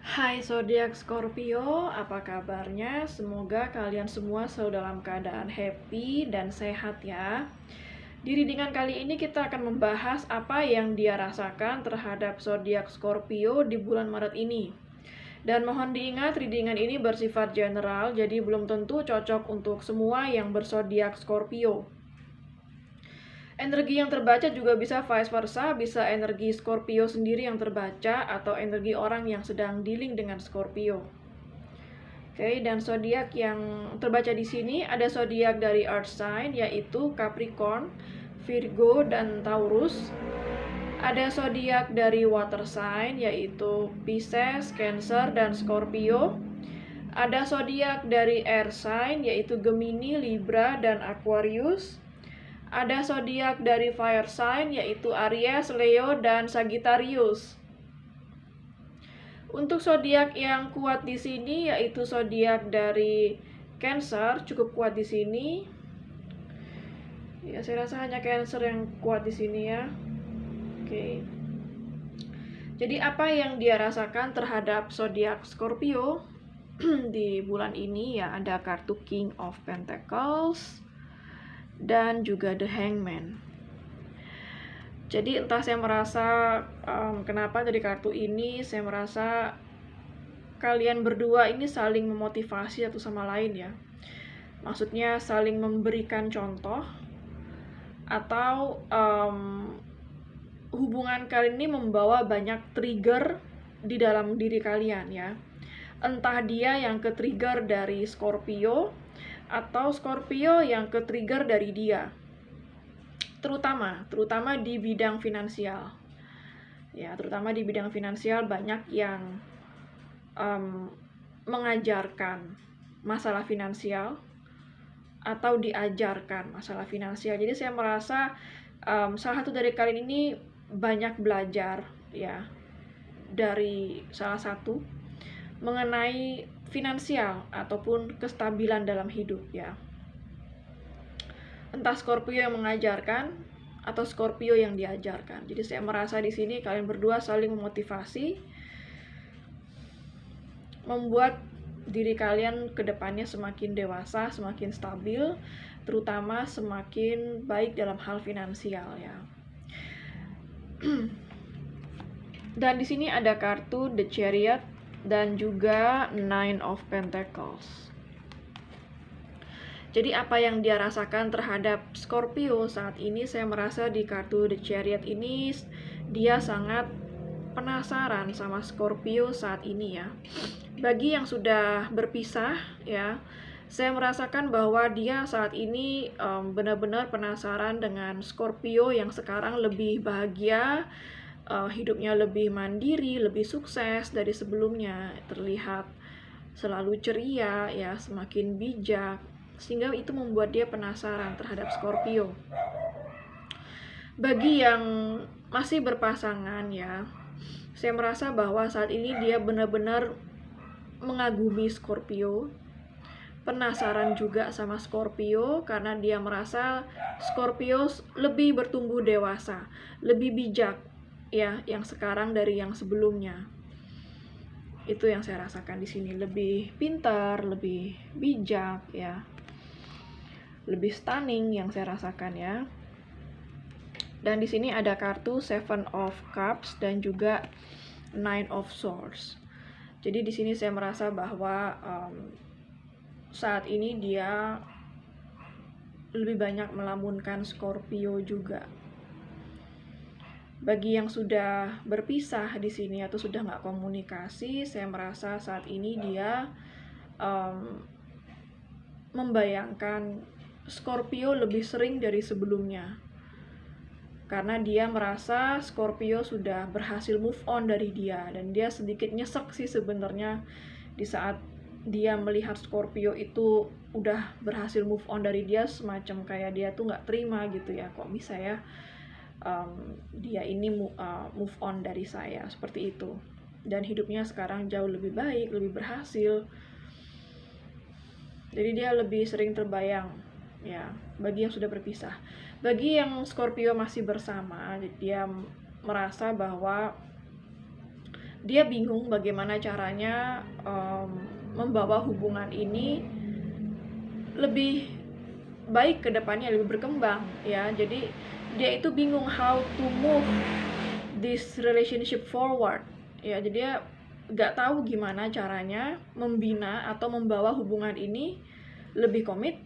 Hai zodiak Scorpio, apa kabarnya? Semoga kalian semua selalu dalam keadaan happy dan sehat ya. Di readingan kali ini kita akan membahas apa yang dia rasakan terhadap zodiak Scorpio di bulan Maret ini. Dan mohon diingat readingan ini bersifat general, jadi belum tentu cocok untuk semua yang berzodiak Scorpio. Energi yang terbaca juga bisa vice versa, bisa energi Scorpio sendiri yang terbaca atau energi orang yang sedang dealing dengan Scorpio. Oke, dan zodiak yang terbaca di sini ada zodiak dari Earth sign yaitu Capricorn, Virgo, dan Taurus. Ada zodiak dari water sign yaitu Pisces, Cancer, dan Scorpio. Ada zodiak dari air sign yaitu Gemini, Libra, dan Aquarius. Ada zodiak dari fire sign yaitu Aries, Leo, dan Sagittarius. Untuk zodiak yang kuat di sini yaitu zodiak dari Cancer, cukup kuat di sini. Ya, saya rasa hanya Cancer yang kuat di sini ya. Oke. Jadi apa yang dia rasakan terhadap zodiak Scorpio di bulan ini ya, ada kartu King of Pentacles dan juga The Hangman. Jadi entah saya merasa kenapa dari kartu ini saya merasa kalian berdua ini saling memotivasi satu sama lain ya. Maksudnya saling memberikan contoh atau hubungan kalian ini membawa banyak trigger di dalam diri kalian ya. Entah dia yang ke-trigger dari Scorpio atau Scorpio yang ke-trigger dari dia. Terutama di bidang finansial. Ya, terutama di bidang finansial banyak yang mengajarkan masalah finansial atau diajarkan masalah finansial. Jadi saya merasa salah satu dari kalian ini banyak belajar ya dari salah satu mengenai finansial ataupun kestabilan dalam hidup ya. Entah Scorpio yang mengajarkan atau Scorpio yang diajarkan. Jadi saya merasa di sini kalian berdua saling memotivasi, membuat diri kalian ke depannya semakin dewasa, semakin stabil, terutama semakin baik dalam hal finansial ya. Dan di sini ada kartu The Chariot dan juga Nine of Pentacles. Jadi apa yang dia rasakan terhadap Scorpio saat ini, saya merasa di kartu The Chariot ini dia sangat penasaran sama Scorpio saat ini ya. Bagi yang sudah berpisah ya, saya merasakan bahwa dia saat ini benar-benar penasaran dengan Scorpio yang sekarang lebih bahagia, hidupnya lebih mandiri, lebih sukses dari sebelumnya, terlihat selalu ceria ya, semakin bijak, sehingga itu membuat dia penasaran terhadap Scorpio. Bagi yang masih berpasangan ya, saya merasa bahwa saat ini dia benar-benar mengagumi Scorpio, penasaran juga sama Scorpio karena dia merasa Scorpio lebih bertumbuh dewasa, lebih bijak ya yang sekarang dari yang sebelumnya. Itu yang saya rasakan di sini, lebih pintar, lebih bijak ya. Lebih stunning yang saya rasakan ya. Dan di sini ada kartu Seven of Cups dan juga Nine of Swords. Jadi di sini saya merasa bahwa saat ini dia lebih banyak melamunkan Scorpio juga. Bagi yang sudah berpisah di sini atau sudah nggak komunikasi, saya merasa saat ini dia membayangkan Scorpio lebih sering dari sebelumnya. Karena dia merasa Scorpio sudah berhasil move on dari dia, dan dia sedikit nyesek sih sebenarnya di saat dia melihat Scorpio itu udah berhasil move on dari dia, semacam kayak dia tuh nggak terima gitu ya, kok bisa ya dia ini move on dari saya seperti itu, dan hidupnya sekarang jauh lebih baik, lebih berhasil. Jadi dia lebih sering terbayang ya bagi yang sudah berpisah. Bagi yang Scorpio masih bersama, dia merasa bahwa dia bingung bagaimana caranya membawa hubungan ini lebih baik ke depannya, lebih berkembang ya. Jadi dia itu bingung how to move this relationship forward ya. Jadi dia gak tahu gimana caranya membina atau membawa hubungan ini lebih komit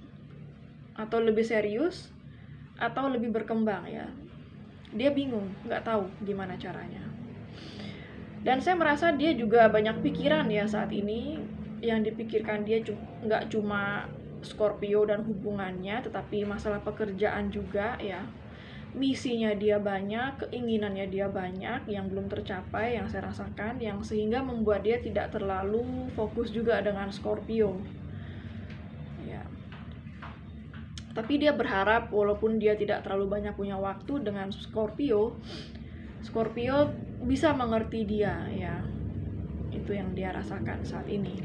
atau lebih serius atau lebih berkembang ya. Dia bingung, gak tahu gimana caranya. Dan saya merasa dia juga banyak pikiran ya saat ini. Yang dipikirkan dia gak cuma Scorpio dan hubungannya, tetapi masalah pekerjaan juga ya. Misinya dia banyak, keinginannya dia banyak yang belum tercapai, yang saya rasakan, yang sehingga membuat dia tidak terlalu fokus juga dengan Scorpio ya. Tapi dia berharap walaupun dia tidak terlalu banyak punya waktu dengan Scorpio bisa mengerti dia ya. Itu yang dia rasakan saat ini.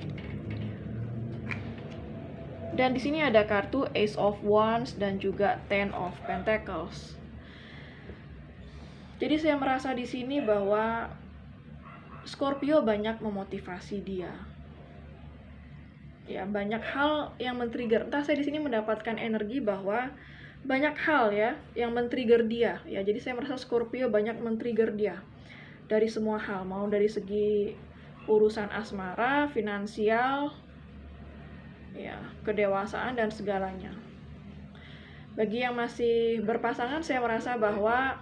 Dan di sini ada kartu Ace of Wands dan juga Ten of Pentacles. Jadi saya merasa di sini bahwa Scorpio banyak memotivasi dia. Ya, banyak hal yang men-trigger. Entah saya di sini mendapatkan energi bahwa banyak hal ya yang men-trigger dia. Ya, jadi saya merasa Scorpio banyak men-trigger dia. Dari semua hal, mau dari segi urusan asmara, finansial, ya, kedewasaan dan segalanya. Bagi yang masih berpasangan, saya merasa bahwa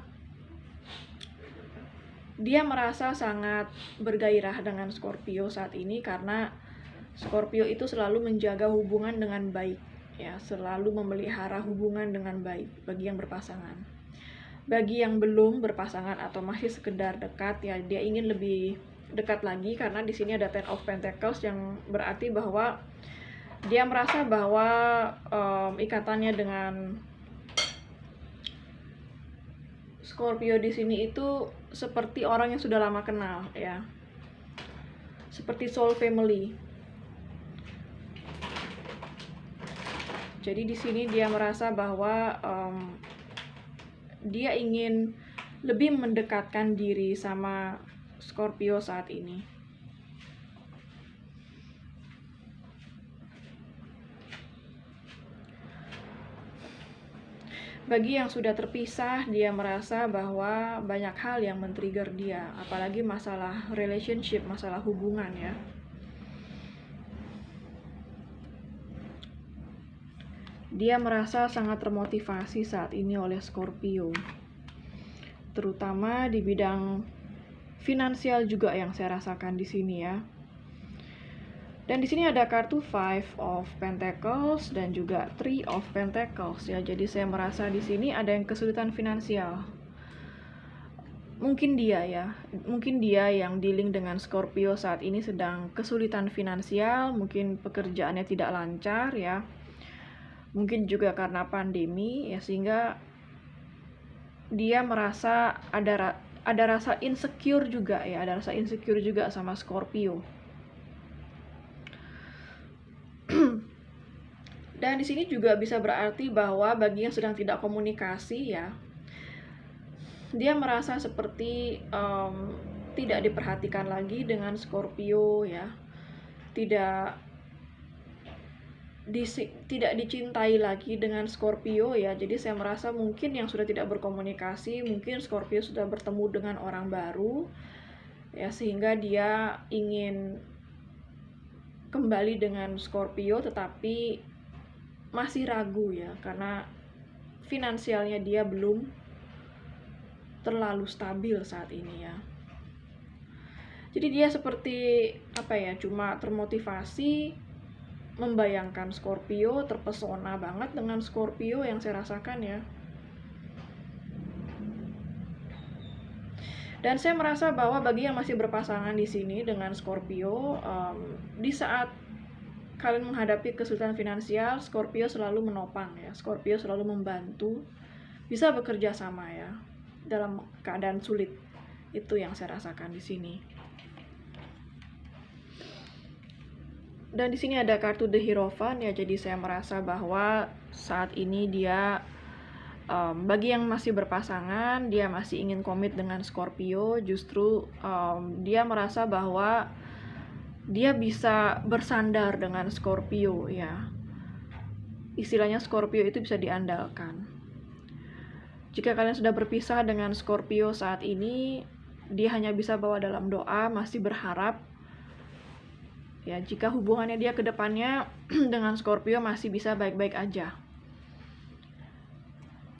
dia merasa sangat bergairah dengan Scorpio saat ini karena Scorpio itu selalu menjaga hubungan dengan baik ya, selalu memelihara hubungan dengan baik bagi yang berpasangan. Bagi yang belum berpasangan atau masih sekedar dekat ya, dia ingin lebih dekat lagi karena di sini ada Ten of Pentacles yang berarti bahwa dia merasa bahwa ikatannya dengan Scorpio di sini itu seperti orang yang sudah lama kenal ya. Seperti soul family. Jadi di sini dia merasa bahwa dia ingin lebih mendekatkan diri sama Scorpio saat ini. Bagi yang sudah terpisah, dia merasa bahwa banyak hal yang men-trigger dia, apalagi masalah relationship, masalah hubungan ya. Dia merasa sangat termotivasi saat ini oleh Scorpio. Terutama di bidang finansial juga yang saya rasakan di sini ya. Dan di sini ada kartu Five of Pentacles dan juga Three of Pentacles ya. Jadi saya merasa di sini ada yang kesulitan finansial. Mungkin dia yang dealing dengan Scorpio saat ini sedang kesulitan finansial, mungkin pekerjaannya tidak lancar ya. Mungkin juga karena pandemi ya, sehingga dia merasa ada rasa insecure juga ya, ada rasa insecure juga sama Scorpio. Dan di sini juga bisa berarti bahwa bagi yang sedang tidak komunikasi ya, dia merasa seperti tidak diperhatikan lagi dengan Scorpio ya, tidak dicintai lagi dengan Scorpio ya. Jadi saya merasa mungkin yang sudah tidak berkomunikasi, mungkin Scorpio sudah bertemu dengan orang baru ya, sehingga dia ingin kembali dengan Scorpio tetapi masih ragu ya, karena finansialnya dia belum terlalu stabil saat ini ya. Jadi dia seperti cuma termotivasi membayangkan Scorpio, terpesona banget dengan Scorpio yang saya rasakan ya. Dan saya merasa bahwa bagi yang masih berpasangan di sini dengan Scorpio, di saat kalian menghadapi kesulitan finansial, Scorpio selalu menopang ya, Scorpio selalu membantu, bisa bekerja sama ya dalam keadaan sulit. Itu yang saya rasakan di sini. Dan di sini ada kartu The Hierophant ya, jadi saya merasa bahwa saat ini dia bagi yang masih berpasangan, dia masih ingin komit dengan Scorpio, justru dia merasa bahwa dia bisa bersandar dengan Scorpio ya. Istilahnya Scorpio itu bisa diandalkan. Jika kalian sudah berpisah dengan Scorpio saat ini, dia hanya bisa bawa dalam doa, masih berharap ya jika hubungannya dia ke depannya dengan Scorpio masih bisa baik-baik aja.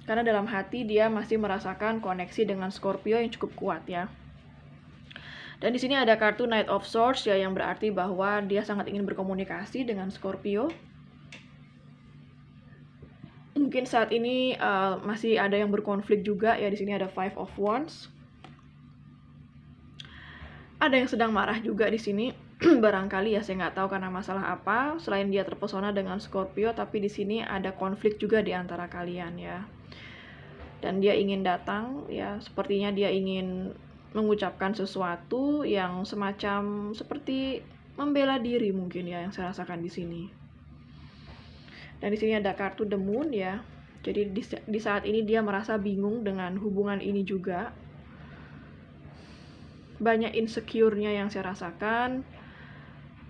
Karena dalam hati dia masih merasakan koneksi dengan Scorpio yang cukup kuat ya. Dan di sini ada kartu Knight of Swords ya, yang berarti bahwa dia sangat ingin berkomunikasi dengan Scorpio. Mungkin saat ini masih ada yang berkonflik juga ya. Di sini ada Five of Wands. Ada yang sedang marah juga di sini. Barangkali ya, saya nggak tahu karena masalah apa. Selain dia terpesona dengan Scorpio, tapi di sini ada konflik juga di antara kalian ya. Dan dia ingin datang ya, sepertinya dia ingin mengucapkan sesuatu yang semacam seperti membela diri mungkin ya, yang saya rasakan di sini. Dan di sini ada kartu The Moon ya. Jadi di saat ini dia merasa bingung dengan hubungan ini juga. Banyak insecure-nya yang saya rasakan.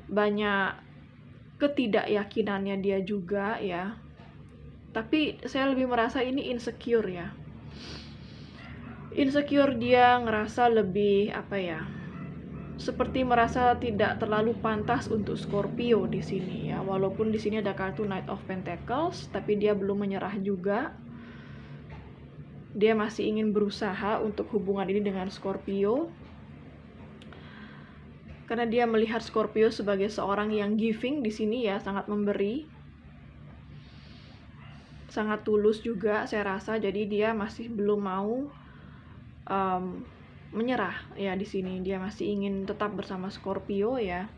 Banyak ketidakyakinannya dia juga ya. Tapi saya lebih merasa ini insecure ya. Insecure, dia ngerasa lebih seperti merasa tidak terlalu pantas untuk Scorpio di sini ya. Walaupun di sini ada kartu Knight of Pentacles, tapi dia belum menyerah juga. Dia masih ingin berusaha untuk hubungan ini dengan Scorpio. Karena dia melihat Scorpio sebagai seorang yang giving di sini ya, sangat memberi. Sangat tulus juga saya rasa, jadi dia masih belum mau menyerah ya. Di sini dia masih ingin tetap bersama Scorpio ya.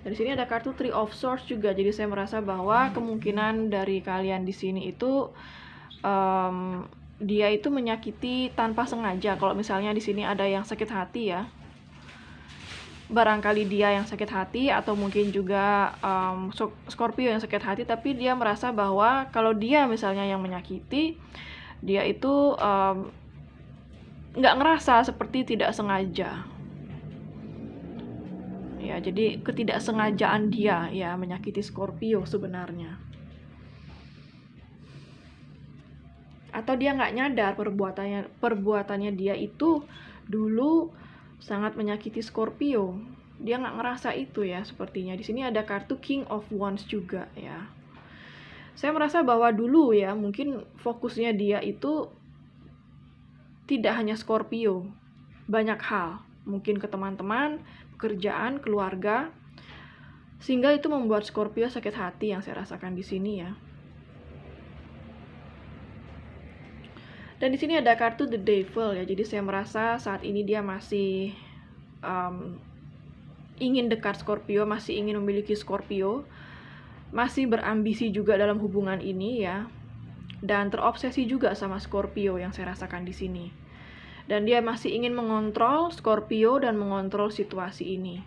Dan di sini ada kartu Three of Swords juga, jadi saya merasa bahwa kemungkinan dari kalian di sini itu dia itu menyakiti tanpa sengaja. Kalau misalnya di sini ada yang sakit hati ya, barangkali dia yang sakit hati, atau mungkin juga Scorpio yang sakit hati, tapi dia merasa bahwa kalau dia misalnya yang menyakiti, dia itu nggak ngerasa seperti tidak sengaja ya. Jadi ketidaksengajaan dia ya menyakiti Scorpio sebenarnya, atau dia nggak nyadar perbuatannya dia itu dulu sangat menyakiti Scorpio. Dia nggak ngerasa itu ya sepertinya. Di sini ada kartu King of Wands juga ya. Saya merasa bahwa dulu ya, mungkin fokusnya dia itu tidak hanya Scorpio, banyak hal, mungkin ke teman-teman, pekerjaan, keluarga, sehingga itu membuat Scorpio sakit hati yang saya rasakan di sini ya. Dan di sini ada kartu The Devil ya. Jadi saya merasa saat ini dia masih ingin dekat Scorpio, masih ingin memiliki Scorpio, masih berambisi juga dalam hubungan ini ya. Dan terobsesi juga sama Scorpio yang saya rasakan di sini. Dan dia masih ingin mengontrol Scorpio dan mengontrol situasi ini.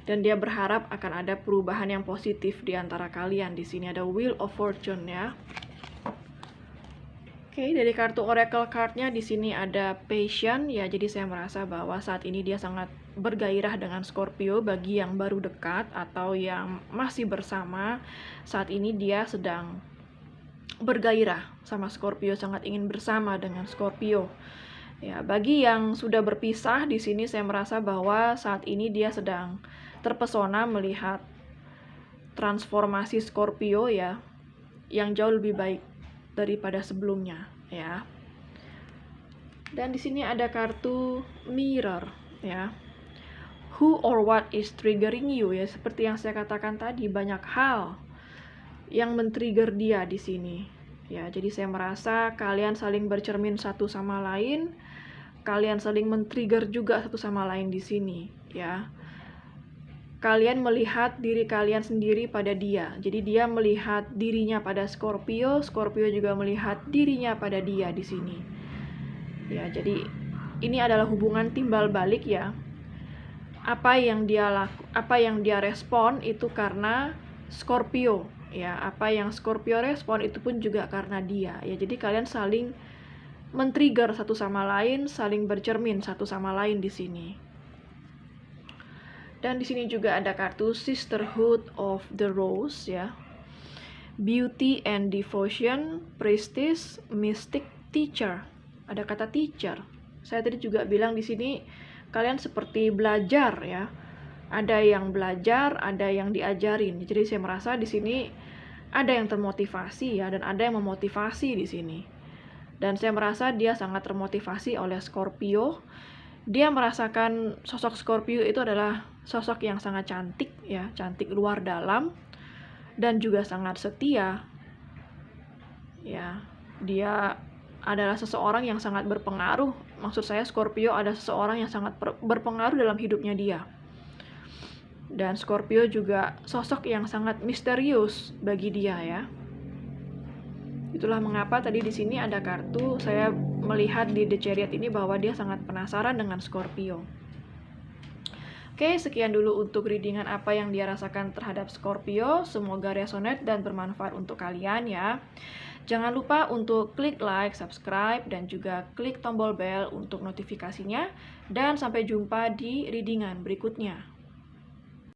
Dan dia berharap akan ada perubahan yang positif di antara kalian. Di sini ada Wheel of Fortune ya. Oke, dari kartu Oracle card-nya di sini ada Passion ya. Jadi saya merasa bahwa saat ini dia sangat bergairah dengan Scorpio. Bagi yang baru dekat atau yang masih bersama, saat ini dia sedang bergairah sama Scorpio, sangat ingin bersama dengan Scorpio. Ya, bagi yang sudah berpisah di sini saya merasa bahwa saat ini dia sedang terpesona melihat transformasi Scorpio ya, yang jauh lebih baik daripada sebelumnya ya. Dan di sini ada kartu Mirror ya. Who or what is triggering you ya, seperti yang saya katakan tadi, banyak hal yang men-trigger dia di sini. Ya, jadi saya merasa kalian saling bercermin satu sama lain, kalian saling men-trigger juga satu sama lain di sini, ya. Kalian melihat diri kalian sendiri pada dia. Jadi dia melihat dirinya pada Scorpio, Scorpio juga melihat dirinya pada dia di sini. Ya, jadi ini adalah hubungan timbal balik ya. Apa yang dia respon itu karena Scorpio ya. Apa yang Scorpio respon itu pun juga karena dia, ya. Jadi kalian saling men-trigger satu sama lain, saling bercermin satu sama lain di sini. Dan di sini juga ada kartu Sisterhood of the Rose, ya. Beauty and devotion, prestige, mystic, teacher. Ada kata teacher. Saya tadi juga bilang di sini kalian seperti belajar, ya. Ada yang belajar, ada yang diajarin. Jadi saya merasa di sini ada yang termotivasi, ya, dan ada yang memotivasi di sini. Dan saya merasa dia sangat termotivasi oleh Scorpio. Dia merasakan sosok Scorpio itu adalah sosok yang sangat cantik, ya, cantik luar dalam, dan juga sangat setia. Ya, dia adalah seseorang yang sangat berpengaruh. Maksud saya Scorpio ada seseorang yang sangat berpengaruh dalam hidupnya dia. Dan Scorpio juga sosok yang sangat misterius bagi dia, ya. Itulah mengapa tadi di sini ada kartu, saya melihat di The Chariot ini bahwa dia sangat penasaran dengan Scorpio. Oke, sekian dulu untuk readingan apa yang dia rasakan terhadap Scorpio. Semoga resonate dan bermanfaat untuk kalian, ya. Jangan lupa untuk klik like, subscribe, dan juga klik tombol bell untuk notifikasinya. Dan sampai jumpa di readingan berikutnya.